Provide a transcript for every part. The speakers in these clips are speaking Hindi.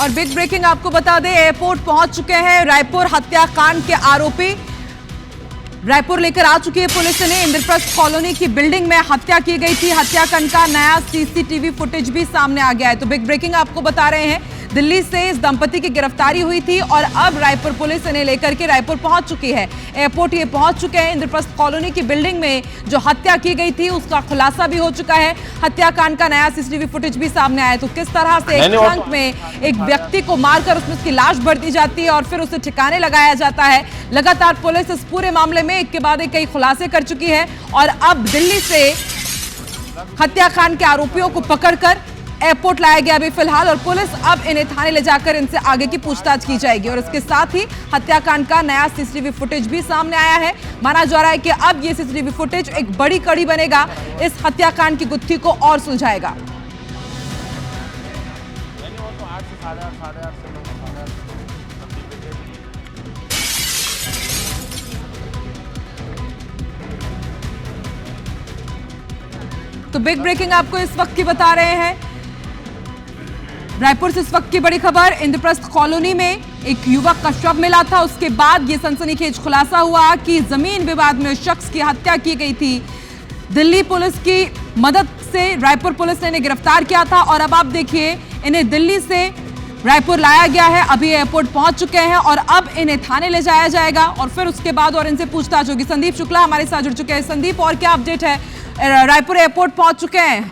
और बिग ब्रेकिंग आपको बता दें, एयरपोर्ट पहुंच चुके हैं रायपुर हत्याकांड के आरोपी। रायपुर लेकर आ चुकी है पुलिस ने। इंद्रप्रस्थ कॉलोनी की बिल्डिंग में हत्या की गई थी। हत्याकांड का नया सीसीटीवी फुटेज भी सामने आ गया है। तो बिग ब्रेकिंग आपको बता रहे हैं, दिल्ली से इस दंपति की गिरफ्तारी हुई थी और अब रायपुर पुलिस इन्हें लेकर के रायपुर पहुंच चुकी है। एयरपोर्ट ये पहुंच चुके हैं। इंद्रप्रस्थ कॉलोनी की बिल्डिंग में जो हत्या की गई थी उसका खुलासा भी हो चुका है। हत्याकांड का नया सीसीटीवी फुटेज भी सामने आया। तो किस तरह से एक ट्रंक में एक व्यक्ति को मारकर उसमें उसकी लाश भर दी जाती है और फिर उसे ठिकाने लगाया जाता है। लगातार पुलिस इस पूरे मामले में एक के बाद एक कई खुलासे कर चुकी है और अब दिल्ली से हत्याकांड के आरोपियों को पकड़कर एयरपोर्ट लाया गया अभी फिलहाल, और पुलिस अब इन्हें थाने ले जाकर इनसे आगे की पूछताछ की जाएगी। और इसके साथ ही हत्याकांड का नया सीसीटीवी फुटेज भी सामने आया है। माना जा रहा है कि अब ये सीसीटीवी फुटेज एक बड़ी कड़ी बनेगा, इस हत्याकांड की गुत्थी को और सुलझाएगा। तो बिग ब्रेकिंग आपको इस वक्त की बता रहे हैं, रायपुर से इस वक्त की बड़ी खबर। इंद्रप्रस्थ कॉलोनी में एक युवक का शव मिला था। उसके बाद यह सनसनीखेज खुलासा हुआ कि जमीन विवाद में उस शख्स की हत्या की गई थी। दिल्ली पुलिस की मदद से रायपुर पुलिस ने इन्हें गिरफ्तार किया था और अब आप देखिए इन्हें दिल्ली से रायपुर लाया गया है। अभी एयरपोर्ट पहुंच चुके हैं और अब इन्हें थाने ले जाया जाएगा और फिर उसके बाद और इनसे पूछताछ होगी। संदीप शुक्ला हमारे साथ जुड़ चुके हैं। संदीप, और क्या अपडेट है? रायपुर एयरपोर्ट पहुंच चुके हैं।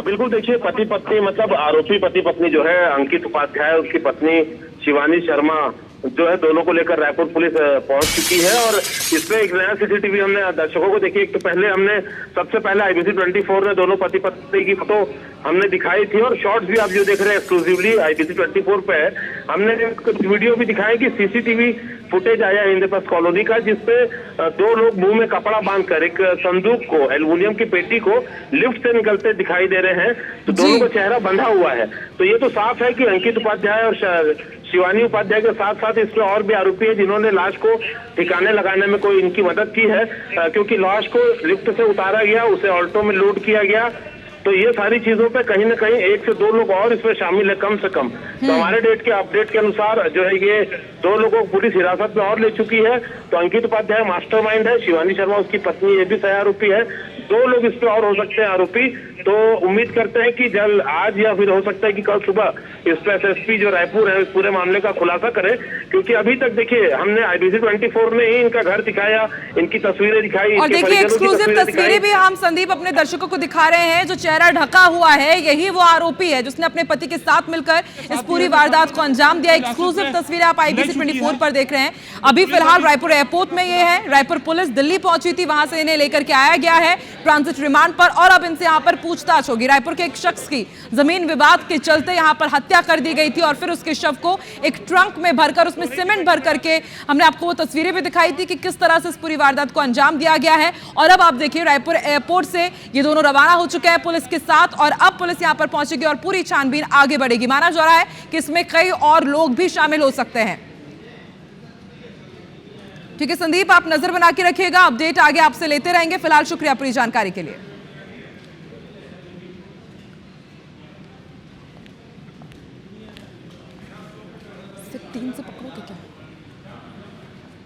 बिल्कुल, देखिए पति पत्नी मतलब आरोपी पति पत्नी जो है अंकित उपाध्याय, उसकी पत्नी शिवानी शर्मा जो है, दोनों को लेकर रायपुर पुलिस पहुंच चुकी है। और इसमें एक नया सीसीटीवी हमने दर्शकों को देखिए। एक तो पहले हमने सबसे पहले IBC 24 ने दोनों पति पत्नी की फोटो हमने दिखाई थी और शॉर्ट्स भी आप जो देख रहे हैं एक्सक्लूसिवली IBC 24 पे है। हमने वीडियो भी दिखाया कि सीसीटीवी फुटेज आया इंद्रप्रस्थ कॉलोनी का, जिसपे दो लोग मुंह में कपड़ा बांधकर एक संदूक को, एल्युमिनियम की पेटी को लिफ्ट से निकलते दिखाई दे रहे हैं। तो दोनों का चेहरा बंधा हुआ है। तो ये तो साफ है कि अंकित उपाध्याय और शिवानी उपाध्याय के साथ साथ इसमें और भी आरोपी है जिन्होंने लाश को ठिकाने लगाने में कोई इनकी मदद की है, क्योंकि लाश को लिफ्ट से उतारा गया, उसे ऑल्टो में लोड किया गया। तो ये सारी चीजों पे कहीं ना कहीं 1 से 2 लोग और इसमें शामिल है कम से कम। तो हमारे अपडेट के अनुसार जो है ये 2 लोगों को पुलिस हिरासत में और ले चुकी है। तो अंकित उपाध्याय मास्टरमाइंड है, शिवानी शर्मा उसकी पत्नी ये भी सह आरोपी है। 2 लोग इस पे और हो सकते हैं आरोपी। तो उम्मीद करते हैं कि जल्द आज या फिर हो सकता है कि कल सुबह इस पे SSP जो रायपुर है इस पूरे मामले का खुलासा करे, क्योंकि अभी तक देखिए हमने IBC 24 ने ही इनका घर दिखाया, इनकी तस्वीरें दिखाई और देखिए एक्सक्लूसिव तस्वीरें भी हम संदीप अपने दर्शकों को दिखा रहे हैं। जो चेहरा ढका हुआ है यही वो आरोपी है जिसने अपने पति के साथ मिलकर इस पूरी वारदात को अंजाम दिया। एक्सक्लूसिव तस्वीरें आप IBC 24 पर देख रहे हैं। अभी फिलहाल रायपुर एयरपोर्ट में ये है। रायपुर पुलिस दिल्ली पहुंची थी, वहां से इन्हें लेकर के आया गया है ट्रांजिट रिमांड पर और अब इनसे यहाँ पर पूछताछ होगी। रायपुर के एक शख्स की जमीन विवाद के चलते यहाँ पर हत्या कर दी गई थी और फिर उसके शव को एक ट्रंक में भरकर उसमें सीमेंट भर करके हमने आपको वो तस्वीरें भी दिखाई थी कि किस तरह से इस पूरी वारदात को अंजाम दिया गया है। और अब आप देखिए रायपुर एयरपोर्ट से ये दोनों रवाना हो चुके हैं पुलिस के साथ और अब पुलिस यहाँ पर पहुंचेगी और पूरी छानबीन आगे बढ़ेगी। माना जा रहा है कि इसमें कई और लोग भी शामिल हो सकते हैं। ठीक है संदीप, आप नजर बना के रखिएगा, अपडेट आगे आपसे लेते रहेंगे। फिलहाल शुक्रिया पूरी जानकारी के लिए।